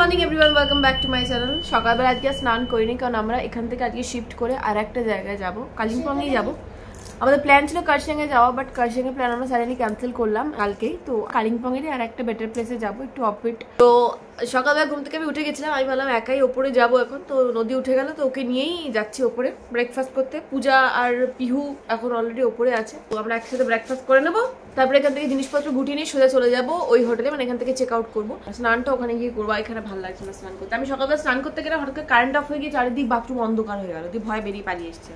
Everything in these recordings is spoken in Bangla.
Morning everyone, welcome back to my channel. সকালবেলা আজকে স্নান করিনি, কারণ আমরা এখান থেকে আজকে শিফট করে আর একটা জায়গায় যাবো, কালিম্পংয়েই যাবো। আমাদের প্ল্যান ছিল কার্শিয়াংয়ে যাওয়া, বাট কার্শিয়াংয়ের প্ল্যান আমরা সাডেনলি ক্যান্সেল করলাম কালকেই। তো কালিম্পংয়েরই আর একটা বেটার প্লেসে যাবো, একটু অফবিট। তো সকালবেলা ঘুম থেকে আমি উঠে গেছিলাম, আমি ভাবলাম একাই ওপরে যাবো এখন। তো নদী উঠে গেল, তো ওকে নিয়েই যাচ্ছি ওপরে ব্রেকফাস্ট করতে। পূজা আর পিহু এখন অলরেডি ওপরে আছে, তো আমরা একসাথে ব্রেকফাস্ট করে নেবো। তারপরে এখান থেকে জিনিসপত্র গুটিয়ে নিয়ে সোজা চলে যাবো ওই হোটেলে, মানে এখান থেকে চেক আউট করবো। স্নানটা ওখানে গিয়ে করবো, এখানে ভালো লাগছে না স্নান করতে। আমি সকালবেলা স্নান করতে গেলে হঠাৎ করে কারেন্ট অফ হয়ে গিয়ে চারিদিক বাথরুম অন্ধকার হয়ে গেল, দিয়ে ভয় বেরিয়ে পালিয়ে এসছে।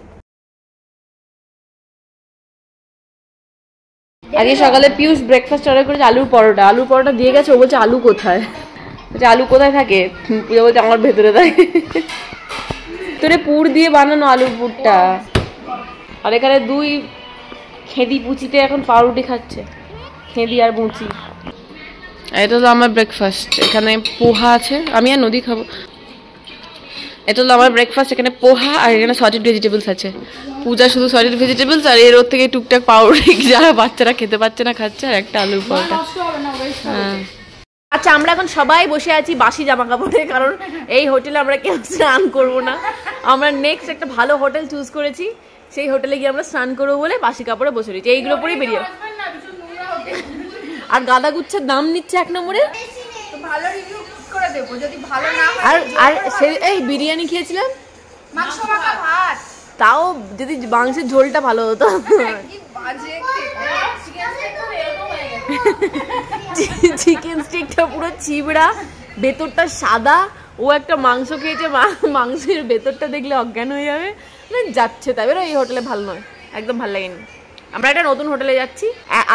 আজকে সকালে পিউষ ব্রেকফাস্ট অর্ডার করেছে আলুর পরোটা। আলুর পরোটা দিয়ে গেছে, ও বলছে আলু কোথায়? বলছে আলু কোথায় থাকে? পূজা বলছে আমার ভেতরে থাকে। তোরে পুর দিয়ে বানানো আলুর পুরটা। আর এখানে দুই খেদি পুচিতে এখন পাউরুটি খাচ্ছে, খেদি আর মুচি। এটা হলো আমার ব্রেকফাস্ট, এখানে পোহা আছে, আমি আর নদী খাবো। এটা হলো আমার ব্রেকফাস্ট, এখানে পোহা আর এখানে সটেড ভেজিটেবলস আছে। পূজা শুধু সটেড ভেজিটেবলস আর এর ওর থেকে টুকটাক পাউরুটি যারা বাচ্চারা খেতে পাচ্ছে না খাচ্ছে, আর একটা আলুর পরোটা। হ্যাঁ, আচ্ছা আমরা এখন সবাই বসে আছি বাসি জামা কাপড়ে, কারণ এই হোটেলে আমরা কেউ স্নান করবো না। আমরা নেক্সট একটা ভালো হোটেল চুজ করেছি, সেই হোটেলে গিয়ে আমরা স্নান করবো বলে বাসি কাপড়ে বসে রয়েছি। এইগুলো পরেই বেরিয়ে, আর গাদা গুচ্ছের দাম নিচ্ছে 1 নম্বরে। ভালো রিভিউ করে দেব, যদি ভালো না হয়। আর এই বিরিয়ানি খেয়েছিলাম, মাংস মাখা ভাত, তাও যদি মাংসের ঝোলটা ভালো হতো। চিকেন স্টিকটা পুরো চিবড়া, ভেতরটা সাদা। ও একটা মাংস খেয়েছে, মাংসের ভেতরটা দেখলে অজ্ঞান হয়ে যাবে, যাচ্ছে। তাই এই হোটেলে ভালো নয়, একদম ভালো লাগেনি। আমরা একটা নতুন হোটেলে যাচ্ছি,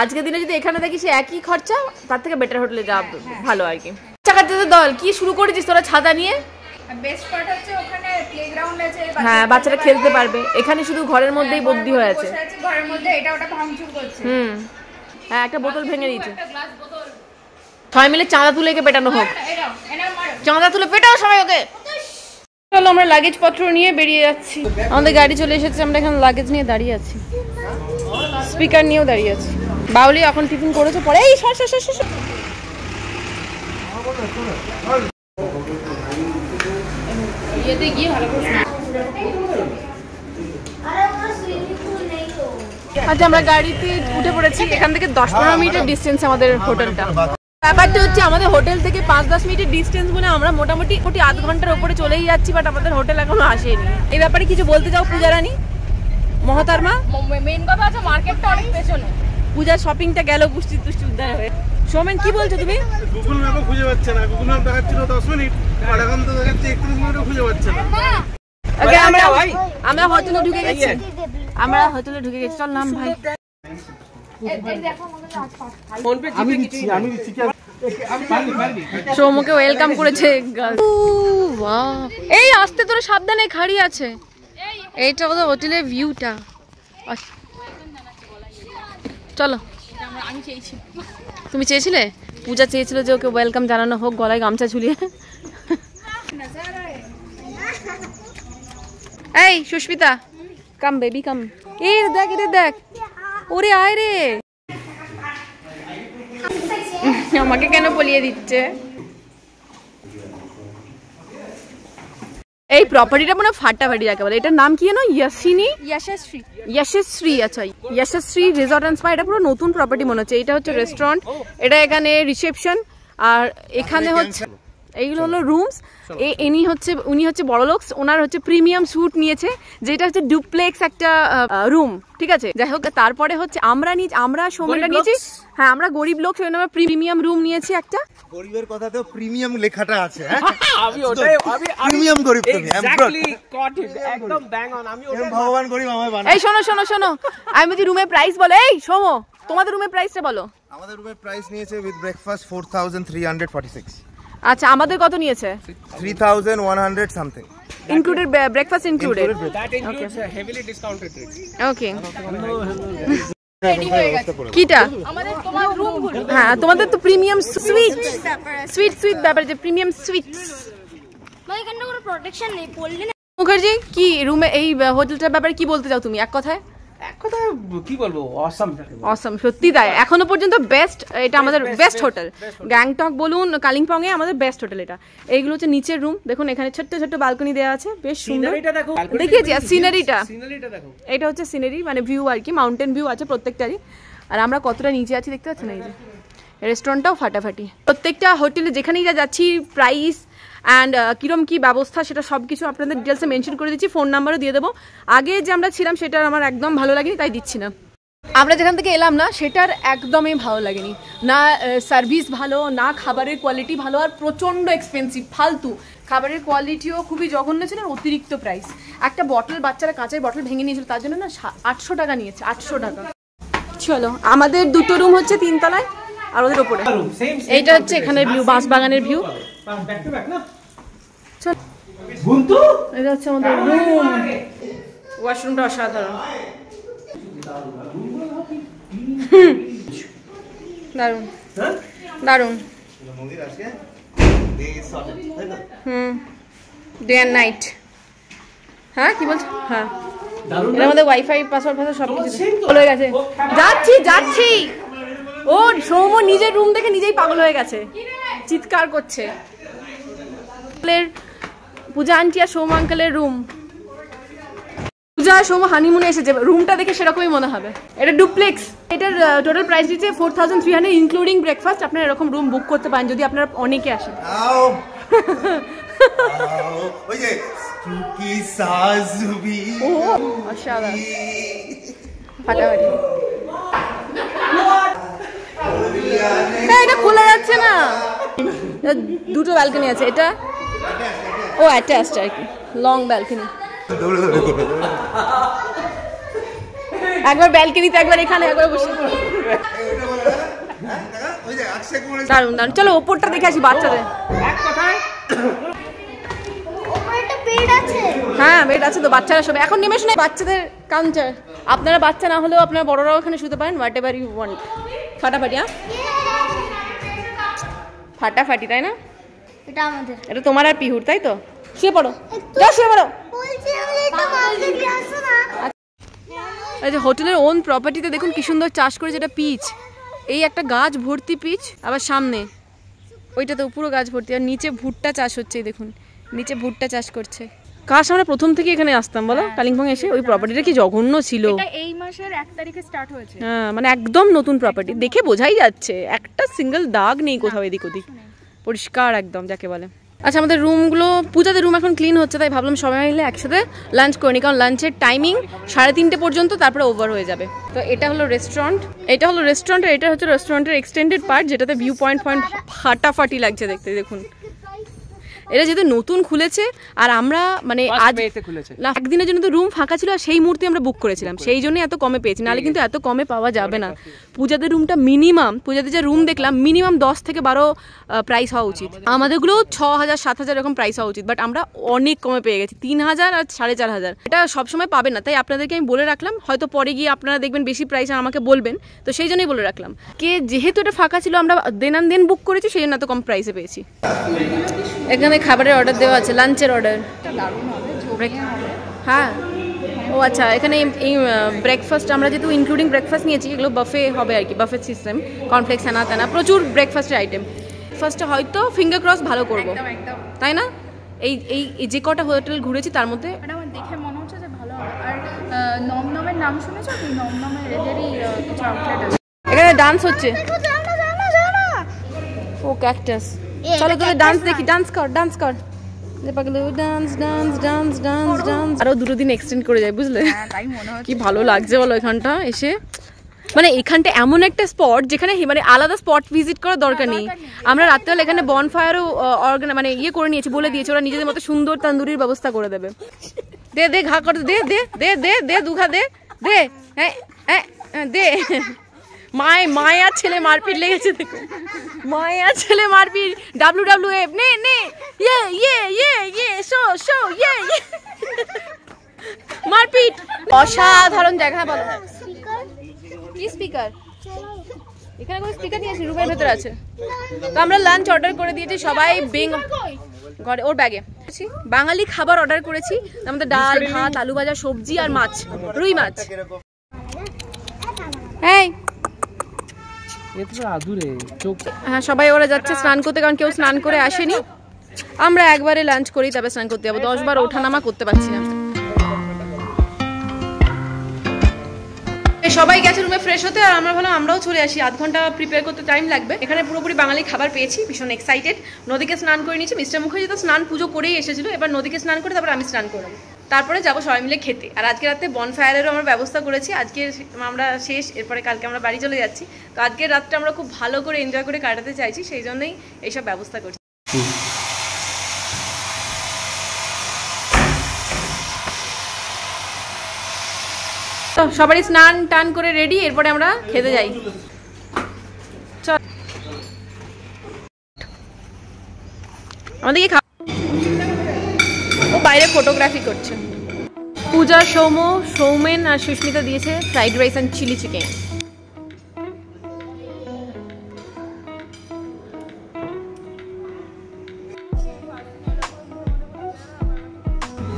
আজকের দিনে যদি এখানে দেখি সে একই খরচা, তার থেকে বেটার হোটেলে যাওয়া ভালো আর কি। বাচ্চাদের দল কি শুরু করেছিস তোরা ছাতা নিয়ে? বেস্ট পার্ট হচ্ছে ওখানে প্লেগ্রাউন্ড আছে, হ্যাঁ বাচ্চারা খেলতে পারবে। এখানে শুধু ঘরের মধ্যেই বন্দি হয়ে আছে, ঘরের মধ্যে এটা ওটা ভাঙচুর করছে। হ্যাঁ একটা বোতল ভেঙে দিয়েছে। সবাই মিলে চাঁদা তুলে একে পেটানো হোক, চাঁদা তুলে পেটাও সবাই ওকে। চলো আমরা লাগেজ পত্র নিয়ে বেরিয়ে যাচ্ছি। আমাদের গাড়ি চলে এসেছে, আমরা এখানে লাগেজ নিয়ে দাঁড়িয়ে আছি, স্পিকার নিয়েও দাঁড়িয়ে আছি। বাউলি এখন টিফিন করেছে, পরে এই ইয়েতে গিয়ে ভালো করে। আচ্ছা আমরা গাড়িতে উঠে পড়েছি, এখান থেকে 10-15 মিনিটের ডিস্টেন্স আমাদের হোটেলটা। ব্যাপারটা হচ্ছে আমাদের হোটেল থেকে 5-10 মিনিটের ডিস্টেন্স বলে আমরা মোটামুটি আধ ঘন্টার উপরে চলেই যাচ্ছি, বাট আমাদের হোটেল এখনো আসেনি। এই ব্যাপারে কিছু বলতে চাও পূজা রানী মহাতারমা? মেইন কথা আছে মার্কেটটা অনেক পেছনে, পূজার শপিংটা গেল পুষ্টি উদ্ধার হয়ে। সোমেন কি বলছো তুমি? গুগল ম্যাপে খুঁজে পাচ্ছে না, গুগল ম্যাপ দেখাচ্ছিল 10 মিনিট, আর এখন তো দেখাচ্ছে 31 মিনিটও খুঁজে পাচ্ছে না। ওকে আমরা হোটেলে ঢুকে গেছি, চল নাম ভাই। সৌমকে ওয়েলকাম করেছে। এই আসতে তোরা সাবধানে, খাড়ি আছে। এইটা হলো হোটেলের ভিউটা। চলো। তুমি চেয়েছিলে? পূজা চেয়েছিল যে ওকে ওয়েলকাম জানানো হোক, গলায় গামছা ঝুলিয়ে। এই সুস্মিতা কাম বেবি কাম। এই দেখ এটা দেখ, ওরে আয় রে। আমাকে কেন বলিয়ে দিচ্ছে? এই প্রপার্টিটা মনে ফাটাফাটি যাকে বলে। এটার নাম কি জানো? যশস্বী। আচ্ছা যশস্বী রিসর্ট অ্যান্ড স্পা। এটা পুরো নতুন প্রপার্টি মনে হচ্ছে। এটা হচ্ছে রেস্টুরেন্ট, এটা এখানে রিসেপশন, আর এখানে হচ্ছে এইগুলো হলো রুমস। উনি হচ্ছে বড়লোক, ওনার হচ্ছে প্রিমিয়াম স্যুট নিয়েছে, যেটা হচ্ছে ডুপ্লেক্স একটা রুম, ঠিক আছে। যাই হোক, তারপরে হচ্ছে আমরা সময়টা নিয়েছি। হ্যাঁ আমরা গরিব লোক, সেই জন্য প্রিমিয়াম রুম নিয়েছি একটা। গরিবের কথাতেও প্রিমিয়াম লেখাটা আছে। আমি ওটাই প্রিমিয়াম গরিব তুমি, এক্স্যাক্টলি গট ইট, একদম ব্যাং অন। আমি ওটা ভগবান গরিব আমায় বানায়। এই শোনো, আমি বলছি রুমের প্রাইস বলো। এই সোমো, তোমাদের রুমের প্রাইসটা বলো। আমাদের রুমের প্রাইস নিয়েছে উইথ ব্রেকফাস্ট 4346। আচ্ছা আমাদের কত নিয়েছে? 3100 something, included breakfast included. that includes a heavily discounted rates. ওকে কিটা হ্যাঁ তোমাদের তো প্রিমিয়াম সুইট ব্যাপার, যে প্রিমিয়াম সুইটস। ভাই এখানে কোনো প্রোটেকশন নেই, পড়লে না। মুখার্জি কি রুমে এই হোটেলটার ব্যাপারে কি বলতে চাও তুমি এক কথায়? এক কথা কি বলবো, অসাম অসাম, সত্যি তাই। এখনো পর্যন্ত বেস্ট, এটা আমাদের বেস্ট হোটেল। গ্যাংটক বলুন, কালিম্পং এ আমাদের বেস্ট হোটেল এটা। এইগুলো হচ্ছে নিচের রুম, দেখুন এখানে ছোট্ট ছোট্ট বালকনি দেওয়া আছে, বেশ সুন্দর। দেখিয়েছি সিনারিটা, এটা হচ্ছে সিনারি, মানে ভিউ আর কি, মাউন্টেন ভিউ আছে প্রত্যেকটারই। আর আমরা কতটা নিচে আছি দেখতে পাচ্ছেন, এই যে রেস্টুরেন্টটাও ফাটাফাটি। প্রত্যেকটা হোটেলে যেখানেই যাচ্ছি প্রাইস অ্যান্ড কিরম কি ব্যবস্থা সেটা সব কিছু আপনাদের ডিটেলসে মেনশন করে দিচ্ছি, ফোন নাম্বারও দিয়ে দেবো। আগে যে আমরা ছিলাম সেটা আমার একদম ভালো লাগেনি, তাই দিচ্ছি না। আমরা যেখান থেকে এলাম না সেটার একদমই ভালো লাগেনি, না সার্ভিস ভালো, না খাবারের কোয়ালিটি ভালো, আর প্রচণ্ড এক্সপেন্সিভ, ফালতু। খাবারের কোয়ালিটিও খুবই জঘন্য ছিল, অতিরিক্ত প্রাইস। একটা বটল, বাচ্চারা কাঁচের বটল ভেঙে নিয়েছিল, তার জন্য না 800 টাকা নিয়েছে, 800 টাকা। চলো, আমাদের দুটো রুম হচ্ছে 3 তলায় আর ওদের ওপরে। এইটা হচ্ছে এখানের ভিউ, বাঁশবাগানের ভিউ। এটা হচ্ছে আমাদের রুম, ওয়াশরুমটা অসাধারণ, দারুন দারুন। Day and night. হ্যাঁ কি বলছো? হ্যাঁ, এর মধ্যে ওয়াইফাই পাসওয়ার্ড সব কিছু হয়ে গেছে। যাচ্ছি ও সৌম নিজের রুম দেখে নিজেই পাগল হয়ে গেছে, চিৎকার করছে। পূজা আন্টি আর সৌম আঙ্কেলের রুম। পূজা আর সৌম হানিমুনে এসেছে, রুমটা দেখে সেরকমই মনে হবে। এটা ডুপ্লেক্স, এটার টোটাল প্রাইস দিচ্ছে 4300 ইনক্লুডিং ব্রেকফাস্ট। আপনারা এরকম রুম বুক করতে পারেন যদি আপনারা অনেকে আসেন। অসাধারণ, ফাটাফাটি। এটা খোলা যাচ্ছে না, দুটো ব্যালকনি আছে। এটা ও অ্যাটাচড আর কি, লং ব্যালকনি। একবার ব্যালকনিতে, একবার এখানে, একবার বসে। দারুন দারুন। চলো ওপরটা দেখে আসি বাচ্চাদের। হ্যাঁ বেড আছে তো, বাচ্চারা সব এখন নেমে শুনে। বাচ্চাদের কাউন্টার, আপনারা বাচ্চা না হলেও আপনারা বড়রাও এখানে শুতে পারেন, হোয়াট এভার ইউ ওয়ান্ট। ফাটাফাটি, হ্যাঁ ফাটাফাটি, তাই না? এটা আমাদের, এটা তোমার আর পিহুর, তাই তো? শুয়ে পড়ো, যাও শুয়ে পড়ো। এই যে হোটেলের ওন প্রপার্টিতে দেখুন কি সুন্দর চাষ করেছে, এটা পিচ। এই একটা গাছ ভর্তি পিচ, আবার সামনে ওইটাতে পুরো গাছ ভর্তি, আর নিচে ভুট্টা চাষ হচ্ছে। দেখুন নিচে ভুট্টা চাষ করছে। কাশ আমরা প্রথম থেকে এখানে আসতাম বলো, কালিম্পং এসে। ওই প্রপার্টিটা কি জঘন্য ছিল। এটা এই মাসের 1 তারিখে স্টার্ট হয়েছে। হ্যাঁ, মানে একদম নতুন প্রপার্টি, দেখে বোঝাই যাচ্ছে একটা সিঙ্গেল দাগ নেই কোথাও, এদিক ওদিক পরিষ্কার একদম যাকে বলে। আচ্ছা, আমাদের রুমগুলো, পূজাদের রুম এখন ক্লিন হচ্ছে, তাই ভাবলাম সবাই মিলে একসাথে লাঞ্চ করিনি, কারণ লাঞ্চের টাইমিং 3:30 পর্যন্ত, তারপরে ওভার হয়ে যাবে। তো এটা হলো রেস্টুরেন্ট, এটা হচ্ছে রেস্টুরেন্টের এক্সটেন্ডেড পার্ট, যেটাতে ভিউ পয়েন্ট ফাটাফাটি লাগছে দেখতে। দেখুন এটা যেহেতু নতুন খুলেছে, আর আমরা মানে আজ একদিনের জন্য তো রুম ফাঁকা ছিল, আর সেই মুহূর্তে আমরা বুক করেছিলাম, সেই জন্য এত কমে পেয়েছি, নাহলে কিন্তু এত কমে পাওয়া যাবে না। পূজাদের রুমটা মিনিমাম, পূজাদের যে রুম দেখলাম মিনিমাম 10 থেকে 12 প্রাইস হওয়া উচিত। আমাদেরগুলো 6000 7000 এরকম প্রাইস হওয়া উচিত, বাট আমরা অনেক কমে পেয়ে গেছি, 3000 আর 4500। এটা সবসময় পাবেন না, তাই আপনাদেরকে আমি বলে রাখলাম, হয়তো পরে গিয়ে আপনারা দেখবেন বেশি প্রাইস আর আমাকে বলবেন, তো সেই জন্যই বলে রাখলাম। যেহেতু এটা ফাঁকা ছিল, আমরা দেন আন দেন বুক করেছি, সেই জন্য এত কম প্রাইসে পেয়েছি। এখানে খাবারের অর্ডার দেওয়া আছে, লাঞ্চের অর্ডার। হ্যাঁ, ও আচ্ছা, এখানে এই ব্রেকফাস্ট আমরা যেহেতু ইনক্লুডিং ব্রেকফাস্ট নিয়েছি, এগুলো বাফে হবে আর কি, বাফে সিস্টেম, কর্নফ্লেক্স আনা তেনা, প্রচুর ব্রেকফাস্টের আইটেম। ফার্স্টে হয়তো ফিঙ্গার ক্রস ভালো করবো, তাই না? এই যে কটা হোটেল ঘুরেছি তার মধ্যে আমার দেখে মনে হচ্ছে যে ভালো হবে। আর নমনমের নাম শুনেছো? নমনমের এদেরই কিছু আউটলেট আছে। এখানে ডান্স হচ্ছে, ও ক্যাকটাস। চলো তোদের ডান্স দেখি, ডান্স কর ডান্স। আরো 2 দিন এক্সটেন্ড করে যায়, বুঝলে? কি ভালো লাগছে বলো এখানটা এসে। মানে এখানটা এমন একটা স্পট যেখানে মানে আলাদা স্পট ভিজিট করার দরকার নেই। আমরা রাত্রেবেলা এখানে বনফায়ারও মানে ইয়ে করে নিয়েছি, বলে দিয়েছে ওরা নিজেদের মতো সুন্দর তান্দুরির ব্যবস্থা করে দেবে। দে ঘা কর, দে দুঘা দে, হ্যাঁ দে। মায়া ছেলে মারপিট লেগেছে, দেখো মায়া ছেলে মারপিট, WWF নে মারপিট। অসাধারণ জায়গা, বলো কি স্পিকার? এখানে কোনো স্পিকার নিয়ে আসি, রুমের ভেতরে আছে। তো আমরা লাঞ্চ অর্ডার করে দিয়েছি সবাই, ঘরে ওর ব্যাগে বাঙালি খাবার অর্ডার করেছি। আমাদের ডাল ভাত আলু ভাজা সবজি আর মাছ, রুই মাছ। এই এটা আদুরে চোখ। হ্যাঁ, সবাই ওরা যাচ্ছে স্নান করতে, কারণ কেউ স্নান করে আসেনি। আমরা একবারে লাঞ্চ করি, তারপরে স্নান করতে যাবো। 10 বার ওঠানামা করতে পারছি না। সবাই গেছে রুমে ফ্রেশ হতে, আর আমরা ভাবলাম আমরাও চলে আসি, আধ ঘন্টা প্রিপেয়ার করতে টাইম লাগবে। এখানে পুরোপুরি বাঙালি খাবার পেয়েছি, ভীষণ এক্সাইটেড। নদীকে স্নান করে নিয়েছি, মিস্টার মুখার্জি তো স্নান পুজো করেই এসেছিল, এবার নদীকে স্নান করে তারপর আমি স্নান করলাম, তারপরে যাবো সবাই মিলে খেতে। আর আজকে রাতে বনফায়ারেরও আমরা ব্যবস্থা করেছি। আজকে আমরা শেষ, এরপরে কালকে আমরা বাড়ি চলে যাচ্ছি। তো আজকের রাতটা আমরা খুব ভালো করে এনজয় করে কাটাতে চাইছি, সেই জন্যই এইসব ব্যবস্থা করছি। তো সবারই স্নান টান করে রেডি, এরপরে আমরা খেতে যাই। চল আমাদেরকে ও বাইরে ফটোগ্রাফি করছে। পূজা, সৌমেন আর সুস্মিতা দিয়েছে fried rice and chilli chicken.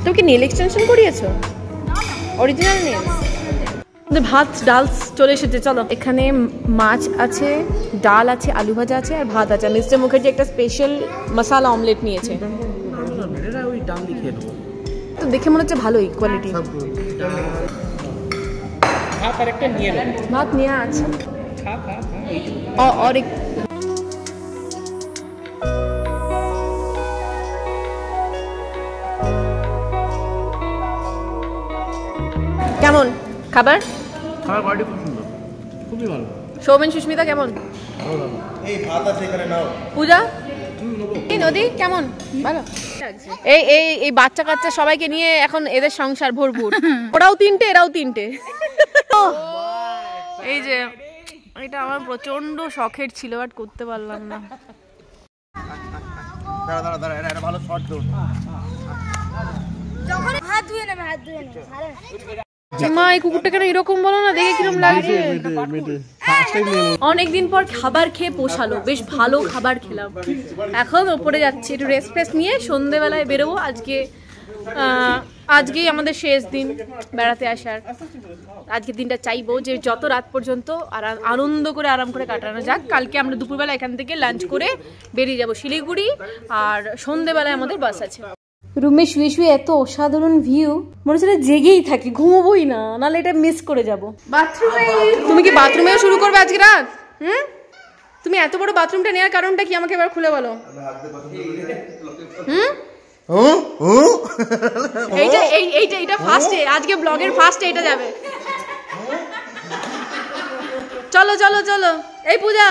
তুমি কি নেল এক্সটেনশন করিয়েছো? Original nails. ভাত ডাল চলে এসেছে, চলো। এখানে মাছ আছে, ডাল আছে, আলু ভাজা আছে আর ভাত আছে। মিস্টার মুখার্জি একটা স্পেশাল মশলা অমলেট নিয়েছে। তো দেখে মনে হচ্ছে ভালোই কোয়ালিটি। ভাত নিয়ে আছে और एक কেমন খাবার? খাবার কোয়ালিটি খুব সুন্দর, খুবই ভালো। সৌমেন, সুস্মিতা কেমন? এই ভাত আছে এখানে, নাও। পূজা, এই নদী কেমন? ভালো। এই এই এই বাচ্চা কাচ্চা সবাইকে নিয়ে এখন এদের সংসার ভরপুর। ওরাও তিনটে, এরাও তিনটে। এই যে এটা আমার প্রচন্ড শখের ছিল, বাট করতে পারলাম না। দাঁড়া দাঁড়া দাঁড়া, এটা ভালো শট দাও। যখন হাত ধুয়ে নেবে, হাত ধুয়ে নেবে। মা, এই কুকুরটাকে না এরকম বলো না, দেখে কিরকম লাগছে। অনেকদিন পর খাবার খেয়ে পোষালো, বেশ ভালো খাবার খেলাম। এখন ওপরে যাচ্ছি, একটু রেস্ট ফেস্ট নিয়ে সন্ধ্যেবেলায় বেরোবো। আজকেই আমাদের শেষ দিন বেড়াতে আসার। আজকের দিনটা চাইবো যে যত রাত পর্যন্ত আনন্দ করে আরাম করে কাটানো যাক। কালকে আমরা দুপুরবেলা এখান থেকে লাঞ্চ করে বেরিয়ে যাব শিলিগুড়ি, আর সন্ধ্যেবেলায় আমাদের বাস আছে। রুমে শুয়ে শুয়ে এত অসাধারণ ভিউ, মনে হচ্ছে জেগেই থাকি, ঘুমোবোই না, নাহলে এটা মিস করে যাব। বাথরুমে, তুমি কি বাথরুমেও শুরু করবে আজকে রাত? তুমি এত বড় বাথরুমটা নেওয়ার কারণটা কি আমাকে এবার খুলে বলো। এইটা ফার্স্টে, আজকে ব্লগের ফার্স্টে এটা যাবে। চলো চলো চলো। এই পূজা,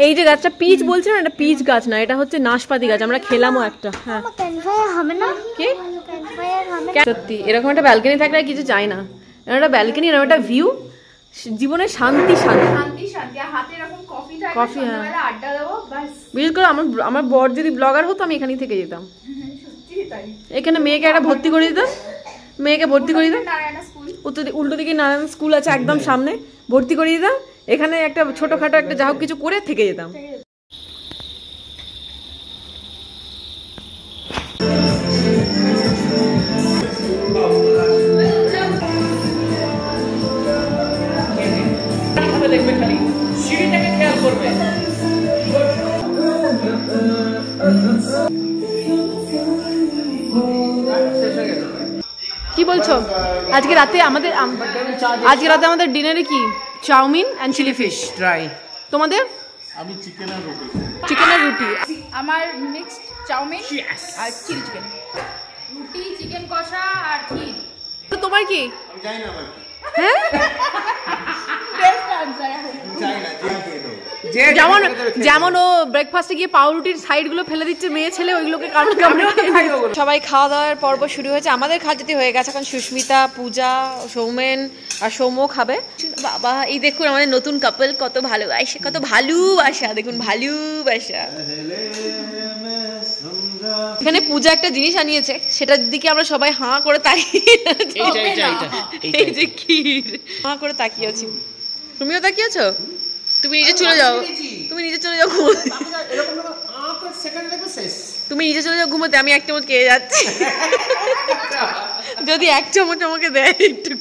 এই যে গাছটা পিচ বলছে না, এটা পিচ গাছ না, এটা হচ্ছে নাশপাতি গাছ। আমরা খেলামও একটা। হ্যাঁ, সত্যি এরকম একটা ব্যালকনি থাকলে আর কিছু চাই না। একটা ব্যালকনি, এরকম একটা ভিউ, জীবনে শান্তি শান্তি। কফি, হ্যাঁ। বিশেষ করে আমার বর যদি ব্লগার হতো, আমি এখানেই থেকে যেতাম। এখানে মেয়েকে একটা ভর্তি করে দিতাম, উল্টো দিকে নারায়ণ স্কুল আছে একদম সামনে, ভর্তি করে দিতাম। এখানে একটা ছোটখাটো একটা যা হোক কিছু করে থেকে যেতাম। কি বলছো? আজকে রাতে আমাদের ডিনারে কি? Chowmein and chilli fish try. তোমাদের? আমি চিকেন আর রুটি। আমার মিক্সড চাউমিন আর চিলি চিকেন, রুটি, চিকেন কষা আর ক্ষীর। তো তোমার কি? আমি জানি না ভাই। হ্যাঁ, বেস্ট আনসার। যেমন ও ব্রেকফাস্টে গিয়ে পাউরুটির সাইড গুলো ফেলে দিচ্ছে, মেয়ে ছেলে ওইগুলোকে সবাই খাওয়া দাওয়ার পর্ব শুরু হয়েছে। আমাদের খাদ্যটি হয়ে গেছে, এখন সুস্মিতা, পূজা, সৌমেন আর সৌম্য খাবে। বাবা, এই দেখুন আমাদের নতুন কাপল, কত ভালোবাসা, দেখুন ভালোবাসা। এখানে পূজা একটা জিনিস আনিয়েছে, সেটার দিকে আমরা সবাই হাঁ করে তাকিয়ে আছি। এই যে ক্ষীর, হাঁ করে তাকিয়ে আছি। তুমিও তাকিয়েছো? তুমি নিজে চলে যাও ঘুমোতে। আমি এক চামচ খেয়ে যাচ্ছি, যদি এক চামচ আমাকে দেয় একটু।